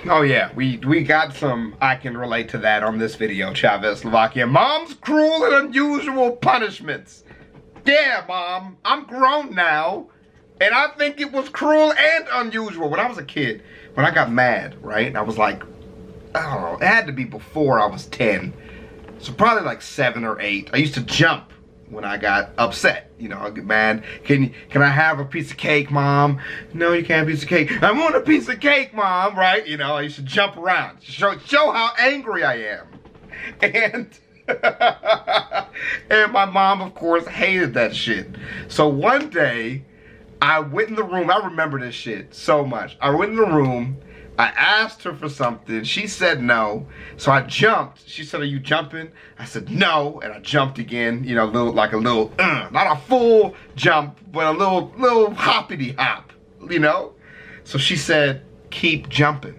Oh yeah, we got some, I can relate to that on this video, ChavezzSlovakia. Mom's cruel and unusual punishments. Yeah, Mom, I'm grown now, and I think it was cruel and unusual. When I was a kid, when I got mad, right, I was like, I don't know, it had to be before I was 10. So probably like 7 or 8. I used to jump when I got upset. You know, I'd get mad. Can I have a piece of cake, Mom? No, you can't have a piece of cake. I want a piece of cake, Mom, right? You know, I used to jump around. Show how angry I am. And and my mom, of course, hated that shit. So one day, I went in the room. I remember this shit so much. I went in the room. I asked her for something. She said no. So I jumped. She said, "Are you jumping?" I said no, and I jumped again. You know, not a full jump, but a little hoppity hop. You know. So she said, "Keep jumping."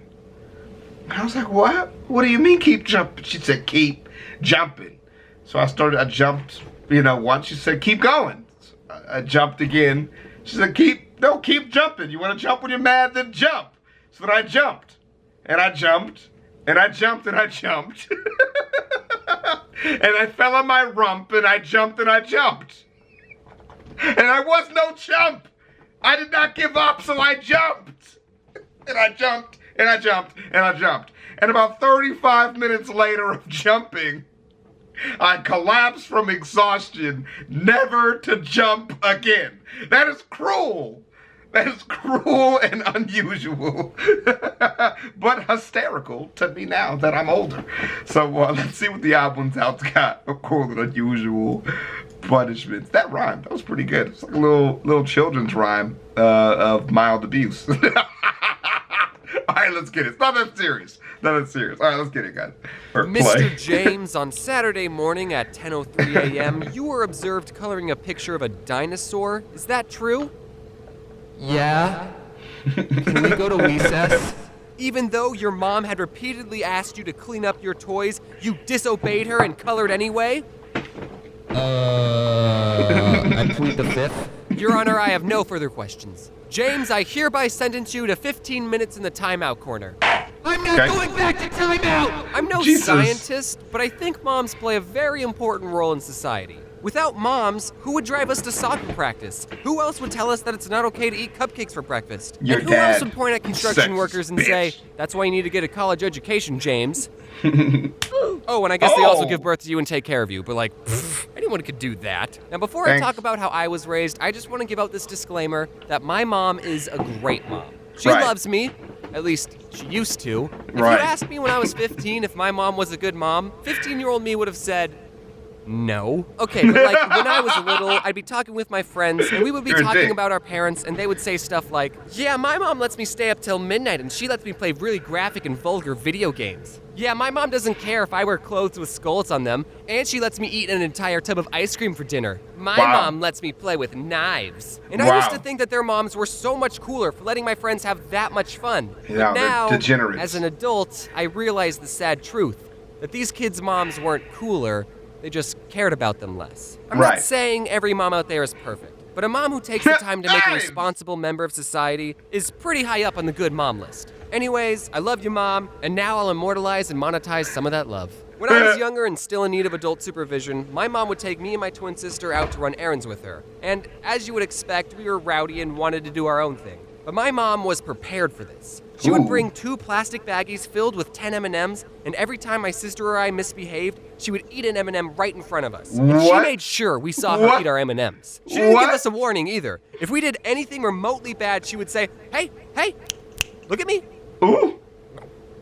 And I was like, "What? What do you mean keep jumping?" She said, "Keep jumping." So I jumped. You know, once. She said, "Keep going." So I jumped again. She said, keep jumping. You want to jump when you're mad? Then jump. So then I jumped, and I jumped, and I jumped, and I jumped. And I fell on my rump, and I jumped, and I jumped. And I was no chump. I did not give up, so I jumped. And I jumped, and I jumped, and I jumped. And about 35 minutes later of jumping, I collapsed from exhaustion, never to jump again. That is cruel. That is cruel and unusual, but hysterical to me now that I'm older. So let's see what the odd ones out's got of cruel and unusual punishments. That rhymed. That was pretty good. It's like a little children's rhyme of mild abuse. All right, let's get it. It's not that serious. Not that serious. All right, let's get it, guys. Mr. James, on Saturday morning at 10:03 a.m., you were observed coloring a picture of a dinosaur. Is that true? Yeah. Can we go to recess? Even though your mom had repeatedly asked you to clean up your toys, you disobeyed her and colored anyway? I plead the fifth. Your Honor, I have no further questions. James, I hereby sentence you to 15 minutes in the timeout corner. I'm not going back to timeout! I'm no scientist, but I think moms play a very important role in society. Without moms, who would drive us to soccer practice? Who else would tell us that it's not okay to eat cupcakes for breakfast? Your and who else would point at construction workers and say, "That's why you need to get a college education, James"? Oh, and I guess they also give birth to you and take care of you, but like, anyone could do that. Now, before I talk about how I was raised, I just want to give out this disclaimer that my mom is a great mom. She loves me. At least, she used to. If you asked me when I was 15 if my mom was a good mom, 15-year-old me would have said, no. Okay, but like when I was little, I'd be talking with my friends, and we would be talking about our parents, and they would say stuff like, "Yeah, my mom lets me stay up till midnight, and she lets me play really graphic and vulgar video games. Yeah, my mom doesn't care if I wear clothes with skulls on them, and she lets me eat an entire tub of ice cream for dinner. My mom lets me play with knives." And I used to think that their moms were so much cooler for letting my friends have that much fun. Yeah, but now, degenerates. as an adult, I realize the sad truth, that these kids' moms weren't cooler, they just cared about them less. I'm not saying every mom out there is perfect, but a mom who takes the time to make a responsible member of society is pretty high up on the good mom list. Anyways, I love you, Mom, and now I'll immortalize and monetize some of that love. When I was younger and still in need of adult supervision, my mom would take me and my twin sister out to run errands with her. And as you would expect, we were rowdy and wanted to do our own thing. But my mom was prepared for this. She would bring 2 plastic baggies filled with 10 M&Ms, and every time my sister or I misbehaved, she would eat an M&M right in front of us. And she made sure we saw her eat our M&Ms. She didn't give us a warning either. If we did anything remotely bad, she would say, "Hey, look at me." Ooh.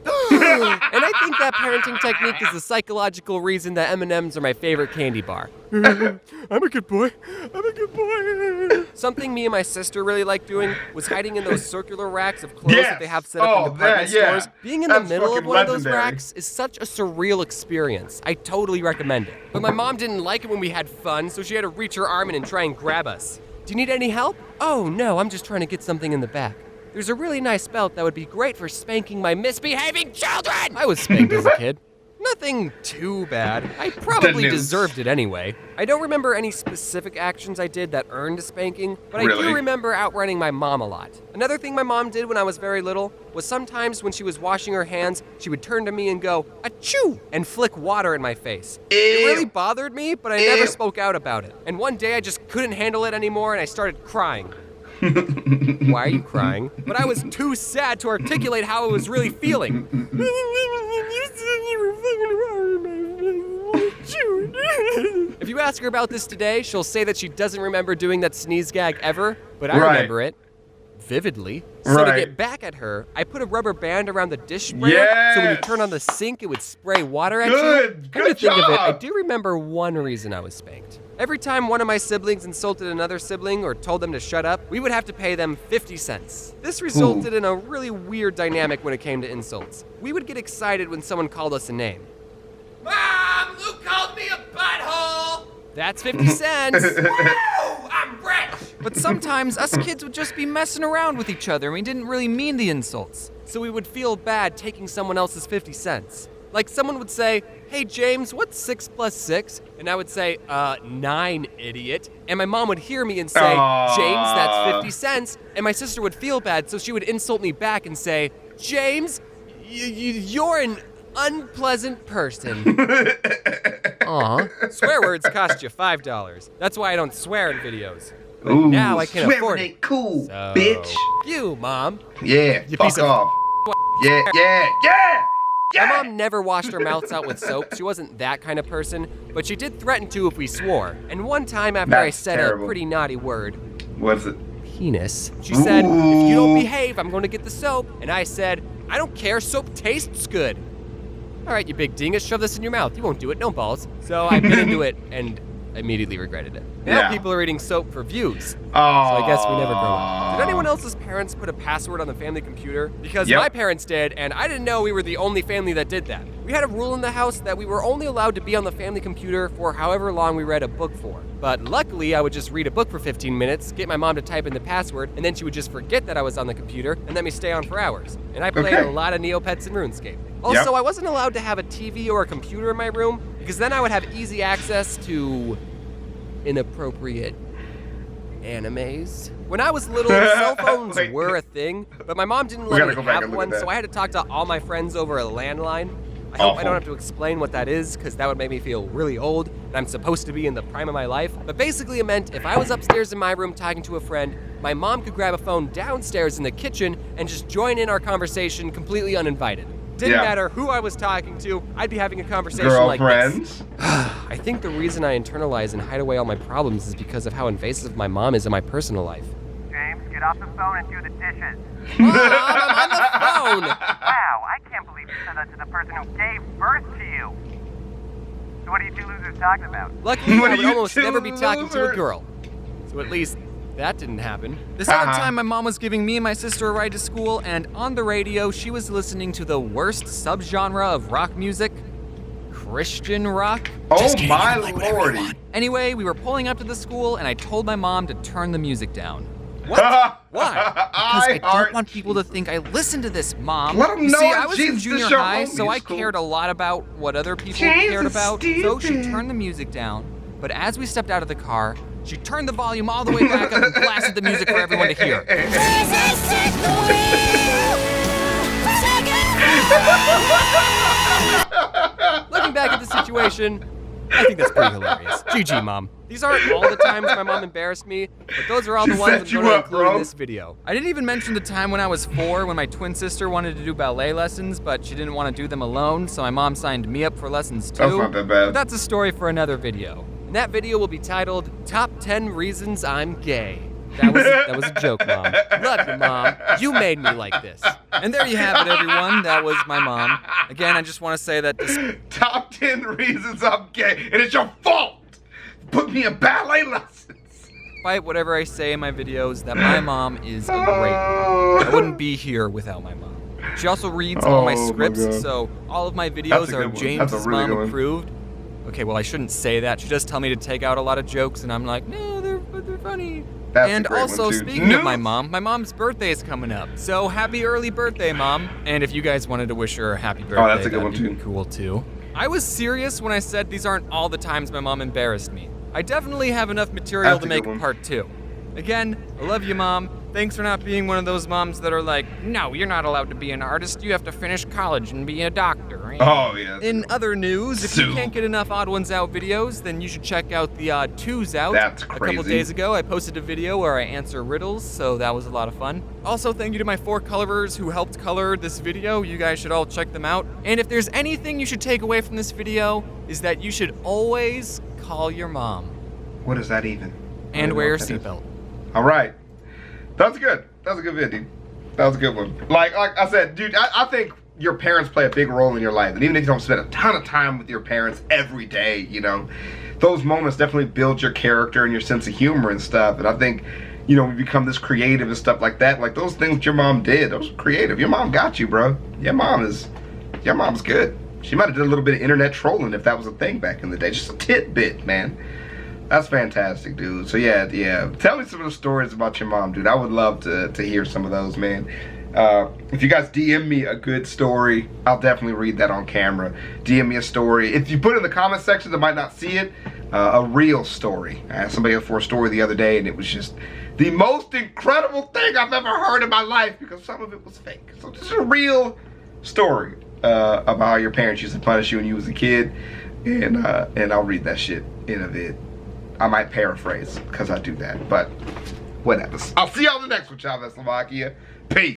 And I think that parenting technique is the psychological reason that M&Ms are my favorite candy bar. I'm a good boy. I'm a good boy. Something me and my sister really liked doing was hiding in those circular racks of clothes that they have set up in department stores. Being in the middle of one of those racks is such a surreal experience. I totally recommend it. But my mom didn't like it when we had fun, so she had to reach her arm in and try and grab us. "Do you need any help?" "Oh, no, I'm just trying to get something in the back. There's a really nice belt that would be great for spanking my misbehaving children." I was spanked as a kid. Nothing too bad. I probably deserved it anyway. I don't remember any specific actions I did that earned a spanking, but I do remember outrunning my mom a lot. Another thing my mom did when I was very little was sometimes when she was washing her hands, she would turn to me and go, "Achoo!" and flick water in my face. Ew. It really bothered me, but I never spoke out about it. And one day I just couldn't handle it anymore and I started crying. Why are you crying? But I was too sad to articulate how I was really feeling. If you ask her about this today, she'll say that she doesn't remember doing that sneeze gag ever, but I remember it vividly. So to get back at her, I put a rubber band around the dish sprayer, so when you turn on the sink, it would spray water at you. Good Think job. of it, I do remember one reason I was spanked. Every time one of my siblings insulted another sibling or told them to shut up, we would have to pay them 50 cents. This resulted in a really weird dynamic when it came to insults. We would get excited when someone called us a name. Mom, Luke called me a butthole! That's 50 cents. Woo! I'm rich! But sometimes us kids would just be messing around with each other and we didn't really mean the insults. So we would feel bad taking someone else's 50 cents. Like someone would say, "Hey James, what's 6 plus 6? And I would say, 9, idiot. And my mom would hear me and say, "James, that's 50 cents. And my sister would feel bad, so she would insult me back and say, "James, you're an unpleasant person." Aw. Swear words cost you $5. That's why I don't swear in videos. But now I can afford it. Ain't cool, So, bitch. You, Mom. Yeah, You fuck piece of off. Yeah. My mom never washed her mouths out with soap. She wasn't that kind of person, but she did threaten to if we swore. And one time after I said a pretty naughty word, What's it? penis, she said, "If you don't behave, I'm going to get the soap." And I said, "I don't care, soap tastes good." "All right, you big dingus, shove this in your mouth. You won't do it, no balls." So I bit into it and immediately regretted it. Now people are eating soap for views. So I guess we never grow up. Did anyone else's parents put a password on the family computer? Because my parents did, and I didn't know we were the only family that did that. We had a rule in the house that we were only allowed to be on the family computer for however long we read a book for. But luckily, I would just read a book for 15 minutes, get my mom to type in the password, and then she would just forget that I was on the computer and let me stay on for hours. And I played a lot of Neopets and RuneScape. Also, I wasn't allowed to have a TV or a computer in my room because then I would have easy access to inappropriate animes. When I was little, cell phones were a thing, but my mom didn't let me have one, so I had to talk to all my friends over a landline. I hope I don't have to explain what that is, because that would make me feel really old, and I'm supposed to be in the prime of my life. But basically it meant if I was upstairs in my room talking to a friend, my mom could grab a phone downstairs in the kitchen and just join in our conversation completely uninvited. Didn't matter who I was talking to, I'd be having a conversation like this. I think the reason I internalize and hide away all my problems is because of how invasive my mom is in my personal life. James, get off the phone and do the dishes. Mom, I'm on the phone! Wow, I can't believe you said that to the person who gave birth to you. So what are you two losers talking about? Luckily, I would almost never be talking to a girl. So at least that didn't happen. This other time, my mom was giving me and my sister a ride to school, and on the radio, she was listening to the worst subgenre of rock music, Christian rock. Oh my lordy. Anyway, we were pulling up to the school, and I told my mom to turn the music down. What? Why? Because I don't want people to think I listen to this, Mom. Let them you know see, I was in junior high, homie. so I cared a lot about what other people cared about. So she turned the music down. But as we stepped out of the car, she turned the volume all the way back up and blasted the music for everyone to hear. Looking back at the situation, I think that's pretty hilarious. GG, Mom. These aren't all the times my mom embarrassed me, but those are all the ones I'm going to include in this video. I didn't even mention the time when I was 4 when my twin sister wanted to do ballet lessons, but she didn't want to do them alone, so my mom signed me up for lessons too. That's not that bad. But that's a story for another video. And that video will be titled, Top 10 Reasons I'm Gay. That was a joke, Mom. Love you, Mom. You made me like this. And there you have it, everyone. That was my mom. Again, I just want to say that this... Top 10 reasons I'm gay, and it's your fault! Put me in ballet lessons! Despite whatever I say in my videos, that my mom is a great mom. I wouldn't be here without my mom. She also reads all my scripts, so all of my videos are James' mom approved. Okay, well, I shouldn't say that. She does tell me to take out a lot of jokes, and I'm like, no, they're funny. That's and a great also, one, too. speaking of my mom's birthday is coming up. So happy early birthday, Mom. And if you guys wanted to wish her a happy birthday, that's a good one, that'd be too. cool, too. I was serious when I said these aren't all the times my mom embarrassed me. I definitely have enough material to make part 2. Again, I love you, Mom. Thanks for not being one of those moms that are like, no, you're not allowed to be an artist. You have to finish college and be a doctor. Oh, yeah. In other news, if you can't get enough Odd Ones Out videos, then you should check out the Odd Twos Out. That's crazy. A couple days ago, I posted a video where I answer riddles, so that was a lot of fun. Also, thank you to my 4 colorers who helped color this video. You guys should all check them out. And if there's anything you should take away from this video, is that you should always call your mom. What is that even? And wear your seatbelt. All right. That's good. That's a good video. That was a good one. Like I said, dude, I think your parents play a big role in your life. And even if you don't spend a ton of time with your parents every day, you know, those moments definitely build your character and your sense of humor and stuff. And I think, you know, we become this creative and stuff like that. Like those things your mom did, those were creative. Your mom got you, bro. Your mom's good. She might have did a little bit of internet trolling if that was a thing back in the day. Just a tidbit, man. That's fantastic, dude. So yeah. Tell me some of the stories about your mom, dude. I would love to hear some of those, man. If you guys DM me a good story, I'll definitely read that on camera. DM me a story. If you put it in the comment section, I might not see it. A real story. I asked somebody for a story the other day, and it was just the most incredible thing I've ever heard in my life because some of it was fake. So this is a real story about how your parents used to punish you when you was a kid, and I'll read that shit in a vid. I might paraphrase because I do that, but whatever. I'll see y'all in the next one, ChavezzSlovakia. Peace.